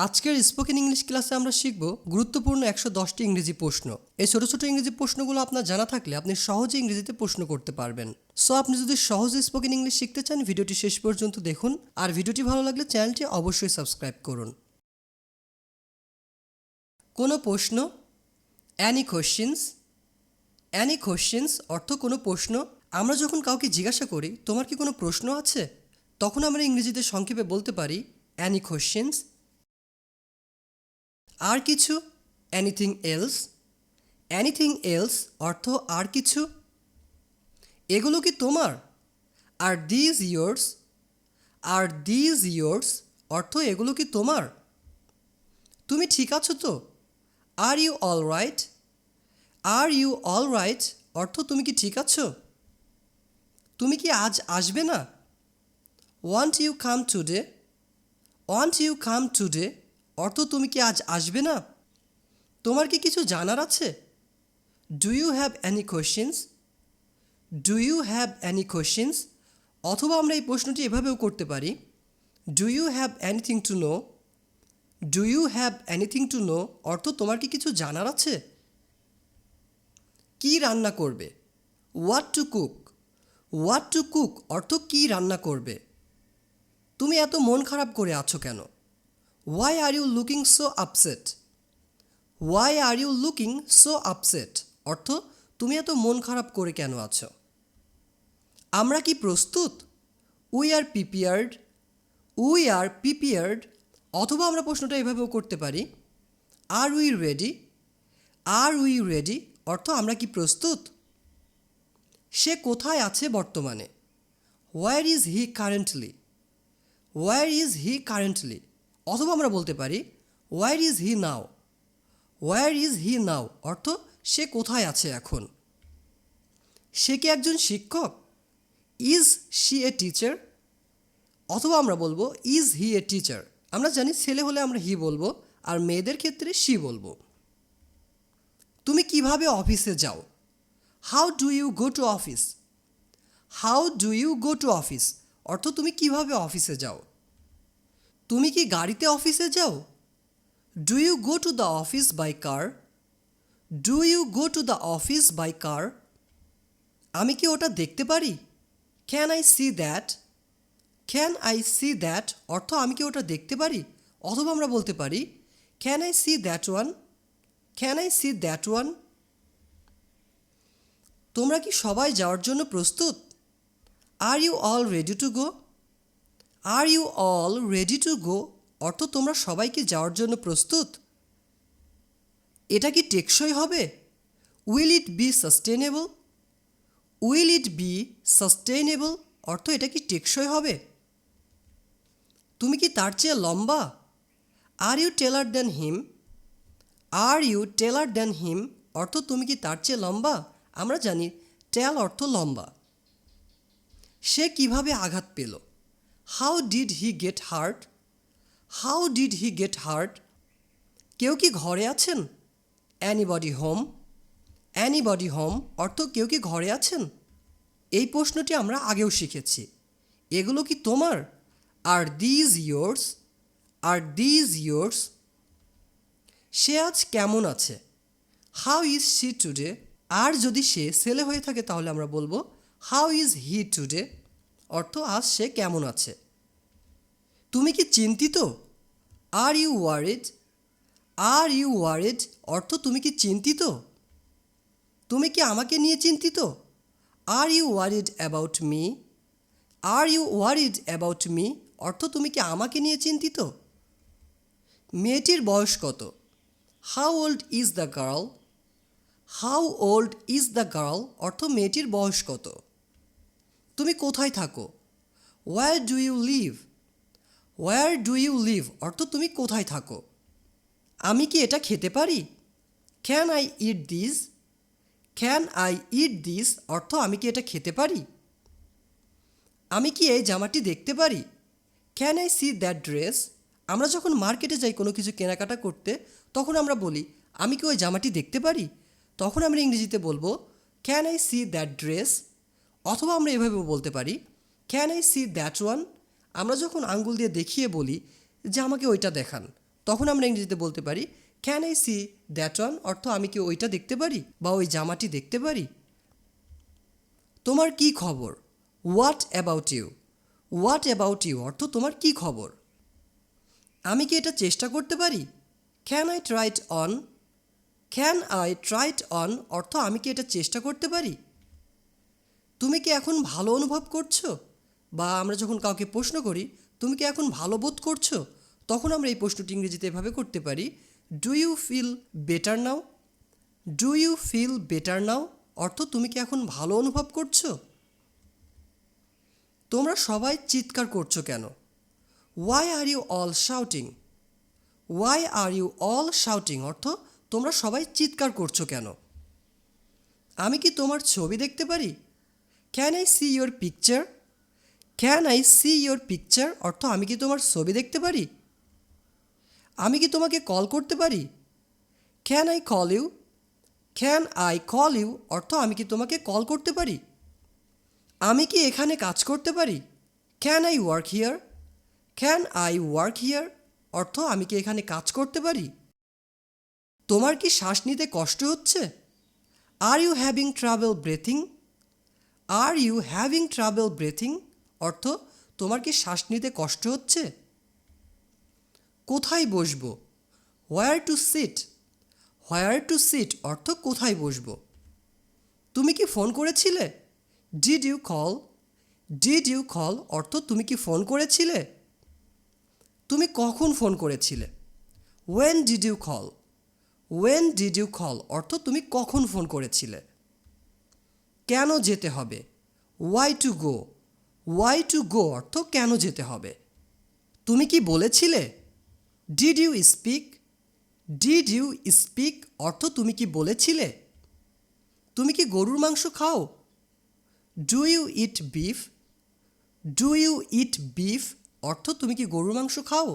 আজকের spoken English ক্লাসে আমরা শিখব গুরুত্বপূর্ণ 110টি ইংরেজি প্রশ্ন। এই ছোট ছোট ইংরেজি প্রশ্নগুলো আপনার জানা থাকলে আপনি সহজে ইংরেজিতে প্রশ্ন করতে পারবেন। সো আপনি যদি সহজে স্পোকেন ইংলিশ শিখতে চান ভিডিওটি শেষ পর্যন্ত দেখুন, আর ভিডিওটি ভালো লাগলে চ্যানেলটি অবশ্যই সাবস্ক্রাইব করুন। কোনো প্রশ্ন, অ্যানি কোশ্চেন্স। অ্যানি কোশ্চেন্স অর্থ কোনো প্রশ্ন। আমরা যখন কাউকে জিজ্ঞাসা করি তোমার কি কোনো প্রশ্ন আছে, তখন আমরা ইংরেজিতে সংক্ষেপে বলতে পারি অ্যানি কোশ্চেন্স। আর কিছু, এনিথিং এলস। এনিথিং এলস অর্থ আর কিছু। এগুলো কি তোমার? Are these yours. Are these yours অর্থ এগুলো কি তোমার? তুমি ঠিক আছো তো? Are you all right. Are you all right অর্থ তুমি কি ঠিক আছো? তুমি কি আজ আসবে না? Want you come today. Want you come today অর্থ তুমি কি আজ আসবে না? তোমার কি কিছু জানার আছে? Do you have any questions. Do you have any questions অথবা আমরা এই প্রশ্নটি এভাবেও করতে পারি, do you have anything to know. Do you have anything to know অর্থ তোমার কি কিছু জানার আছে? কি রান্না করবে? What to cook. What to cook অর্থ কি রান্না করবে? তুমি এত মন খারাপ করে আছো কেন? Why are you looking so upset. Why are you looking so upset অর্থ তুমি এত মন খারাপ করে কেন আছো? আমরা কি প্রস্তুত? We are prepared. We are prepared অথবা আমরা প্রশ্নটা এভাবেও করতে পারি, are we ready. Are we ready অর্থ আমরা কি প্রস্তুত? সে কোথায় আছে বর্তমানে? Where is he currently. Where is he currently অথবা আমরা বলতে পারি হোয়ার is he now. Where is হি নাও অর্থ সে কোথায় আছে এখন? সে কি একজন শিক্ষক? ইজ শি এ টিচার অথবা আমরা বলবো ইজ হি এ টিচার। আমরা জানি ছেলে হলে আমরা হি বলবো, আর মেয়েদের ক্ষেত্রে শি বলবো। তুমি কিভাবে অফিসে যাও? How do you go to office. How do you go to office অর্থ তুমি কিভাবে অফিসে যাও? তুমি কি গাড়িতে অফিসে যাও? Do you go to the office by car. Do you go to the office by car আমি কি ওটা দেখতে পারি? Can I see that. Can I see that অর্থ আমি কি ওটা দেখতে পারি অথবা আমরা বলতে পারি can I see that one. Can I see that one. তোমরা কি সবাই যাওয়ার জন্য প্রস্তুত? Are you all ready to go. Are you all ready to go অর্থ তোমরা সবাই কি যাওয়ার জন্য প্রস্তুত? এটা কি টেকসই হবে? Will it be sustainable. Will it be sustainable অর্থ এটা কি টেকসই হবে? তুমি কি তার চেয়ে লম্বা? Are you taller than him. Are you taller than him অর্থ তুমি কি তার চেয়ে লম্বা? আমরা জানি টেল অর্থ লম্বা। সে কিভাবে আঘাত পেল? How did he get heart. How did he get heart কেউ কি ঘরে আছেন? Anybody home. অ্যানিবডি হোম অর্থ কেউ কি ঘরে আছেন? এই প্রশ্নটি আমরা আগেও শিখেছি। এগুলো কি তোমার? Are these yours. Are these yours. সে আজ কেমন আছে? How is she today. আর যদি সে ছেলে হয়ে থাকে তাহলে আমরা বলবো হাউ ইজ হি টুডে অর্থ আজ সে কেমন আছে। তুমি কি চিন্তিত? Are you worried. Are you worried অর্থ তুমি কি চিন্তিত? তুমি কি আমাকে নিয়ে চিন্তিত? Are you worried about me. Are you worried about me অর্থ তুমি কি আমাকে নিয়ে চিন্তিত? মেয়েটির বয়স কত? How old is the girl. How old is the girl অর্থ মেয়েটির বয়স কত? তুমি কোথায় থাকো? Where do you live. Where do you live অর্থ তুমি কোথায় থাকো? আমি কি এটা খেতে পারি? Can I eat this. Can I eat this অর্থ আমি কি এটা খেতে পারি? আমি কি এই জামাটি দেখতে পারি? Can I see that dress. আমরা যখন মার্কেটে যাই কোনো কিছু কেনাকাটা করতে, তখন আমরা বলি আমি কি ওই জামাটি দেখতে পারি? তখন আমরা ইংরেজিতে বলবো can I see that dress অথবা আমরা এভাবেও বলতে পারি can I see that one. আমরা যখন আঙ্গুল দিয়ে দেখিয়ে বলি যে আমাকে ওইটা দেখান, তখন আমরা ইংরেজিতে বলতে পারি can I see that one, অর্থ আমি কি ওইটা দেখতে পারি বা ওই জামাটি দেখতে পারি। তোমার কি খবর? What about you? What about you অর্থ তোমার কি খবর। আমি কি এটা চেষ্টা করতে পারি? Can I try it on? Can I try it on অর্থ আমি কি এটা চেষ্টা করতে পারি। তুমি কি এখন ভালো অনুভব করছো? বা আমরা যখন কাউকে প্রশ্ন করি তুমি কি এখন ভালো বোধ করছো, তখন আমরা এই প্রশ্নটি ইংরেজিতে এভাবে করতে পারি do you feel better now? Do you feel better now অর্থ তুমি কি এখন ভালো অনুভব করছো। তোমরা সবাই চিৎকার করছো কেন? Why are you all shouting? Why are you all shouting অর্থ তোমরা সবাই চিৎকার করছো কেন। আমি কি তোমার ছবি দেখতে পারি? Can I see your picture? Can I see your picture অর্থ আমি কি তোমার ছবি দেখতে পারি। আমি কি তোমাকে কল করতে পারি? Can I call you? Can I call you অর্থ আমি কি তোমাকে কল করতে পারি। আমি কি এখানে কাজ করতে পারি? Can I work here? Can I work here অর্থ আমি কি এখানে কাজ করতে পারি। তোমার কি শ্বাস নিতে কষ্ট হচ্ছে? Are you having trouble breathing? Are you having trouble breathing অর্থ তোমার কি শ্বাস নিতে কষ্ট হচ্ছে। কোথায় বসবো? Where to sit? Where to sit অর্থ কোথায় বসবো। তুমি কি ফোন করেছিলে? Did you call? Did you call অর্থ তুমি কি ফোন করেছিলে। তুমি কখন ফোন করেছিলে? When did you call? When did you call অর্থ তুমি কখন ফোন করেছিলে। কেন যেতে হবে? Why to go? Y to go অর্থ কেন যেতে হবে। তুমি কি বলেছিলে? Did you speak? Did you speak অর্থ তুমি কি বলেছিলে। তুমি কি গরুর মাংস খাও? Do you eat beef? Do you eat beef অর্থ তুমি কি গরুর মাংস খাও।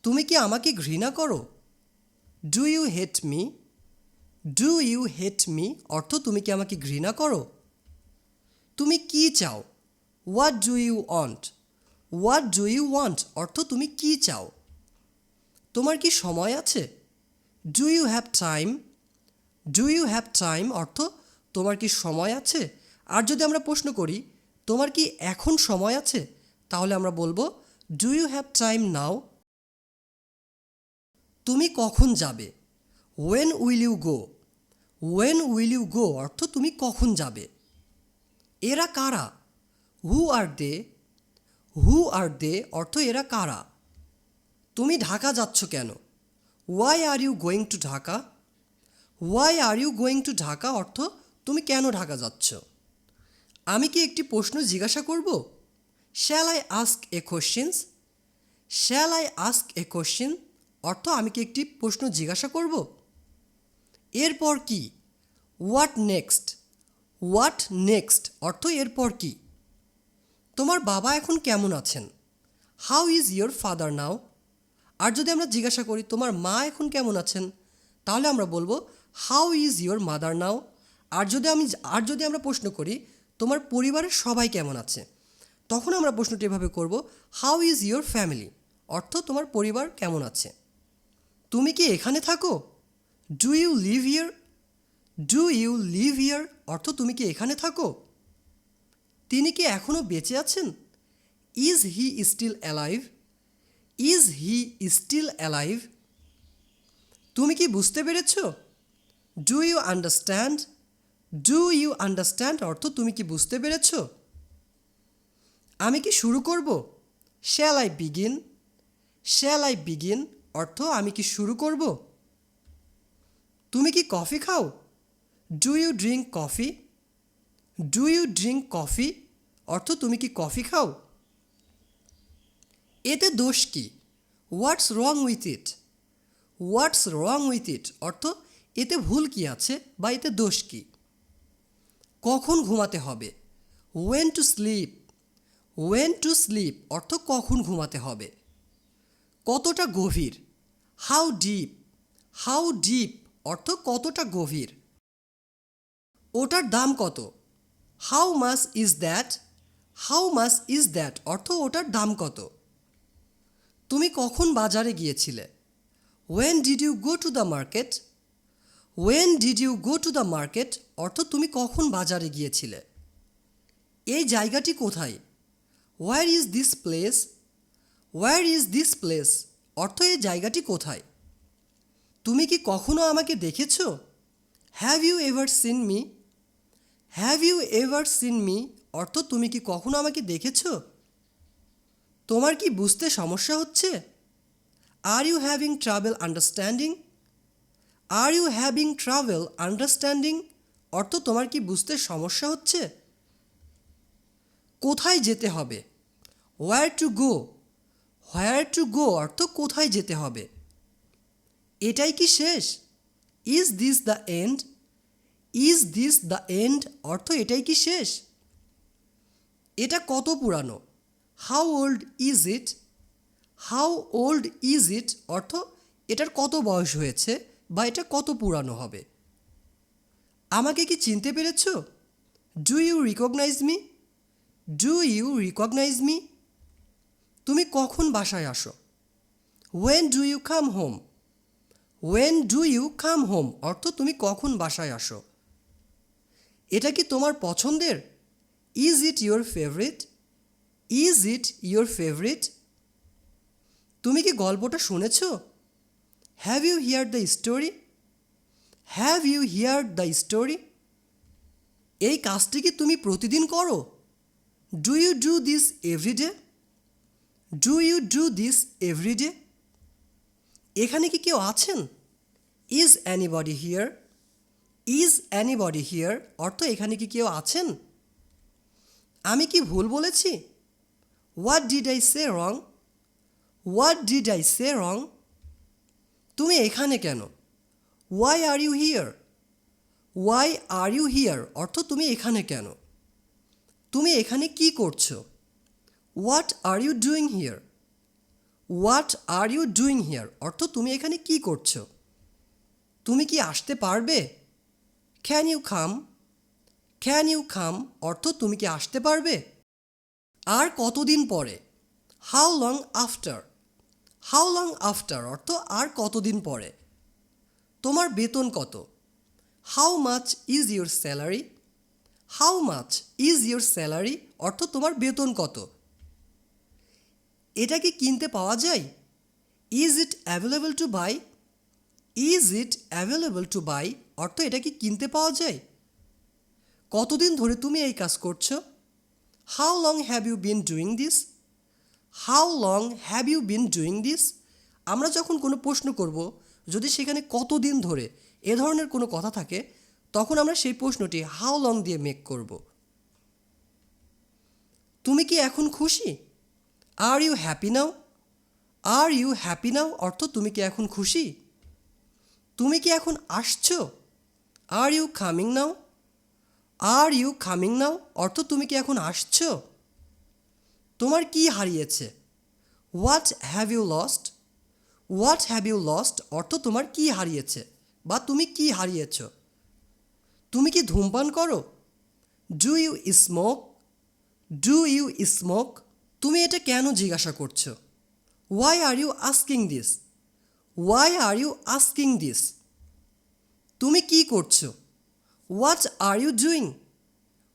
তুমি কি আমাকে ঘৃণা করো? Do you hate me? Do you hate me অর্থ তুমি কি আমাকে ঘৃণা করো। তুমি কি চাও? What do you want? What do you want অর্থ তুমি কি চাও। তোমার কি সময় আছে? Do you have time? Do you have time অর্থ তোমার কি সময় আছে। আর যদি আমরা প্রশ্ন করি তোমার কি এখন সময় আছে, তাহলে আমরা বলবো do you have time now. তুমি কখন যাবে? When will you go? When will you go অর্থ তুমি কখন যাবে। এরা কারা? হু আর দে? হু আর দে অর্থ এরা কারা। তুমি ঢাকা যাচ্ছ কেন? Why are you going to Dhaka? Why are you going to Dhaka অর্থ তুমি কেন ঢাকা যাচ্ছ। আমি কি একটি প্রশ্ন জিজ্ঞাসা করব? Shall I ask a questions? Shall I ask a question অর্থ আমি কি একটি প্রশ্ন জিজ্ঞাসা করব। এরপর কি? What next? হোয়াট নেক্সট অর্থ এরপর কি। তোমার বাবা এখন কেমন আছেন? হাউ ইজ ইয়োর ফাদার নাও? আর যদি আমরা জিজ্ঞাসা করি তোমার মা এখন কেমন আছেন, তাহলে আমরা বলবো how is your mother now. আর যদি আমরা প্রশ্ন করি তোমার পরিবারের সবাই কেমন আছে, তখন আমরা প্রশ্নটি এভাবে করব হাউ ইজ ইয়োর ফ্যামিলি অর্থ তোমার পরিবার কেমন আছে। তুমি কি এখানে থাকো? Do you live here? Do you live here অর্থ তুমি কি এখানে থাকো। তিনি কি এখনও বেঁচে আছেন? Is he still alive? Is he still alive. তুমি কি বুঝতে পেরেছ? Do you understand? Do you understand অর্থ তুমি কি বুঝতে পেরেছ। আমি কি শুরু করব? Shall I begin? Shall I begin অর্থ আমি কি শুরু করব। তুমি কি কফি খাও? Do you drink coffee? Do you drink coffee অর্থ তুমি কি কফি খাও। এতে দোষ কি? হোয়াটস wrong with it? What's wrong with it অর্থ এতে ভুল কি আছে বা এতে দোষ কি। কখন ঘুমাতে হবে? Went to sleep? Went to sleep অর্থ কখন ঘুমাতে হবে। কতটা গভীর? How deep? হাউ ডিপ অর্থ কতটা গভীর। ওটার দাম কত? How much is that? How much is that অর্থ ওটার দাম কত। তুমি কখন বাজারে গিয়েছিলে? When did you go to the market? When did you go to the market? অর্থ তুমি কখন বাজারে গিয়েছিলে? এই জায়গাটি কোথায়? Where is this place? Where is this place? অর্থ এই জায়গাটি কোথায়? তুমি কি কখনো আমাকে দেখেছো? Have you ever seen me? Have you ever seen me? অর্থ তুমি কি কখনো আমাকে দেখেছো? তোমার কি বুঝতে সমস্যা হচ্ছে? Are you having trouble understanding? Are you having trouble understanding? অর্থ তোমার কি বুঝতে সমস্যা হচ্ছে? কোথায় যেতে হবে? Where to go? Where to go? অর্থ কোথায় যেতে হবে? এটাই কি শেষ? Is this the end? Is this the end? অর্থ এটাই কি শেষ? এটা কত পুরানো? How old is it? How old is it? অর্থ এটার কত বয়স হয়েছে বা এটা কত পুরানো হবে? আমাকে কি চিনতে পেরেছো? Do you recognize me? Do you recognize me? তুমি কখন বাসায় আসো? When do you come home? When do you come home? অর্থ তুমি কখন বাসায় আসো? এটা কি তোমার পছন্দের? Is it your favorite? Is it your favorite? তুমি কি গল্পটা শুনেছো? Have you heard the story? Have you heard the story? এই কাজটি কি তুমি প্রতিদিন করো? Do you do this every day? Do you do this every day? এখানে কি কেউ আছেন? Is anybody here? Is anybody here? অর্থ এখানে কি কেউ আছেন? আমি কি ভুল বলেছি? What did I say wrong? What did I say wrong? তুমি এখানে কেন? Why are you here? Why are you here? অর্থ তুমি এখানে কেন? তুমি এখানে কি করছো? What are you doing here? What are you doing here? অর্থ তুমি এখানে কি করছো? তুমি কি আসতে পারবে? Can you come? Can you come? অর্থ তুমি কি আসতে পারবে? আর কতদিন পরে? How long after? How long after? অর্থ আর কতদিন পরে? তোমার বেতন কত? How much is your salary? How much is your salary? অর্থ তোমার বেতন কত? এটা কি কিনতে পাওয়া যায়? Is it available to buy? Is it available to buy? অর্থ এটা কি কিনতে পাওয়া যায়? কতদিন ধরে তুমি এই কাজ করছো? How long have you been doing this? How long have you been doing this? আমরা যখন কোনো প্রশ্ন করব, যদি সেখানে কতদিন ধরে এ ধরনের কোনো কথা থাকে, তখন আমরা সেই প্রশ্নটি হাউ লং দিয়ে মেক করব। তুমি কি এখন খুশি? Are you happy now? Are you happy now? অর্থ তুমি কি এখন খুশি? তুমি কি এখন আসছো? Are you coming now? Are you coming now? অর্থ তুমি কি এখন আসছো? তোমার কি হারিয়েছে? What have you lost? What have you lost? অর্থ তোমার কি হারিয়েছে বা তুমি কি হারিয়েছ? তুমি কি ধূমপান করো? Do you smoke? Do you smoke? তুমি এটা কেন জিজ্ঞাসা করছো? Why are you asking this? Why are you asking this? তুমি কি করছো? What are you doing?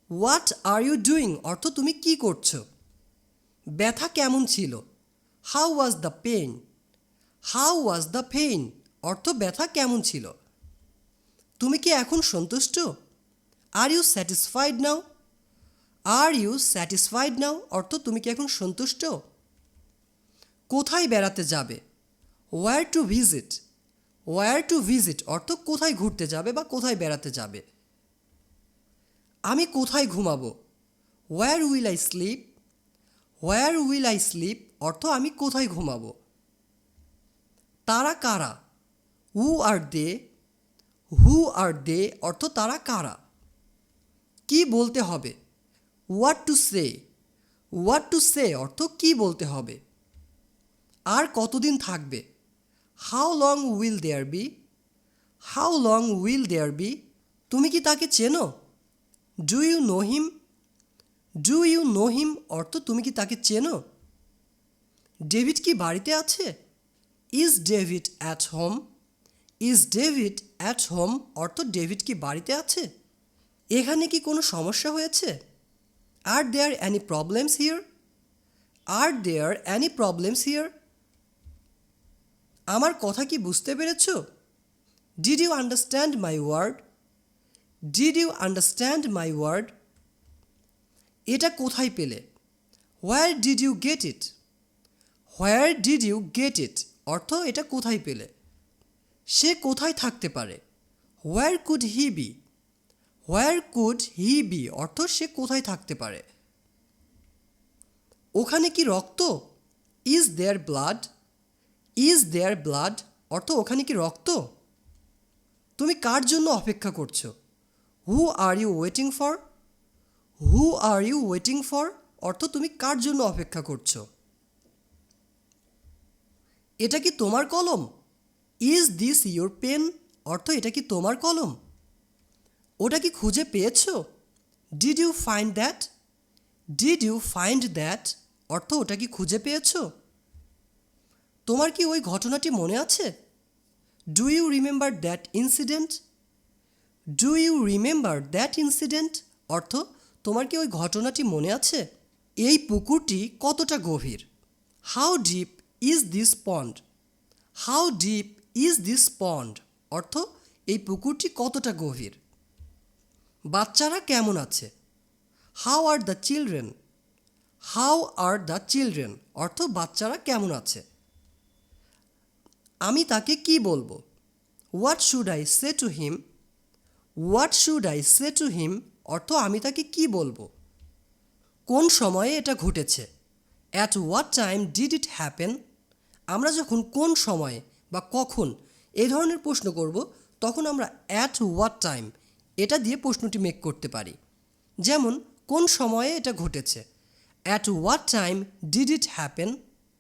What are you doing? অর্থ তুমি কি করছো? ব্যথা কেমন ছিল? How was the pain? How was the pain? অর্থ ব্যথা কেমন ছিল? তুমি কি এখন সন্তুষ্ট? Are you satisfied now? Are you satisfied now? অর্থ তুমি কি এখন সন্তুষ্ট? কোথায় বেড়াতে যাবে? Wire to visit? Wire to visit? অর্থ কোথায় ঘুরতে যাবে বা কোথায় বেড়াতে যাবে? আমি কোথায় ঘুমাবো? Where will I sleep? Where will I sleep? অর্থ আমি কোথায় ঘুমাবো? তারা কারা? হু আর দে? হু আর দে? অর্থ তারা কারা? কি বলতে হবে? What to say? What to say? অর্থ কি বলতে হবে? আর কতদিন থাকবে? How long will there be? How long will there be? তুমি কি তাকে চেনো? Do you know him? Do you know him? অর্থ তুমি কি তাকে চেনো? ডেভিড কি বাড়িতে আছে? Is David at home? Is David at home অর্থ ডেভিড কি বাড়িতে আছে? এখানে কি কোনো সমস্যা হয়েছে? Are there any problems here? Are there any problems here? আমার কথা কি বুঝতে পেরেছ? Did you understand my word? Did you understand my word? এটা কোথায় পেলে? Where did you get it? Where did you get it অর্থ এটা কোথায় পেলে? সে কোথায় থাকতে পারে? Where could he be? Where could he be অর্থ সে কোথায় থাকতে পারে? ওখানে কি রক্ত? Is there blood? Is there blood অর্থ ওখানে কি রক্ত? তুমি কার জন্য অপেক্ষা করছো? Who are you waiting for? Who are you waiting for অর্থ তুমি কার জন্য অপেক্ষা করছো? এটা কি তোমার কলম? ইজ দিস ইউর পেন অর্থ এটা কি তোমার কলম? ওটা কি খুঁজে পেয়েছো? Did you find that? Did you find that অর্থ ওটা কি খুঁজে পেয়েছো? তোমার কি ওই ঘটনাটি মনে আছে? Do you remember that incident? Do you remember that incident অর্থ তোমার কি ওই ঘটনাটি মনে আছে? এই পুকুরটি কতটা গভীর? How deep is this pond? How deep is this পন্ড অর্থ এই পুকুরটি কতটা গভীর? বাচ্চারা কেমন আছে? How are the children? How are the children অর্থ বাচ্চারা কেমন আছে? আমি তাকে কি বলবো? What should I say to him? What should I say to him অর্থ আমি তাকে কি বলবো? কোন সময়ে এটা ঘটেছে? At what time did it happen? আমরা যখন কোন সময়ে বা কখন এই ধরনের প্রশ্ন করব তখন আমরা অ্যাট হোয়াট টাইম এটা দিয়ে প্রশ্নটি মেক করতে পারি। যেমন কোন সময়ে এটা ঘটেছে? At what time did it happen?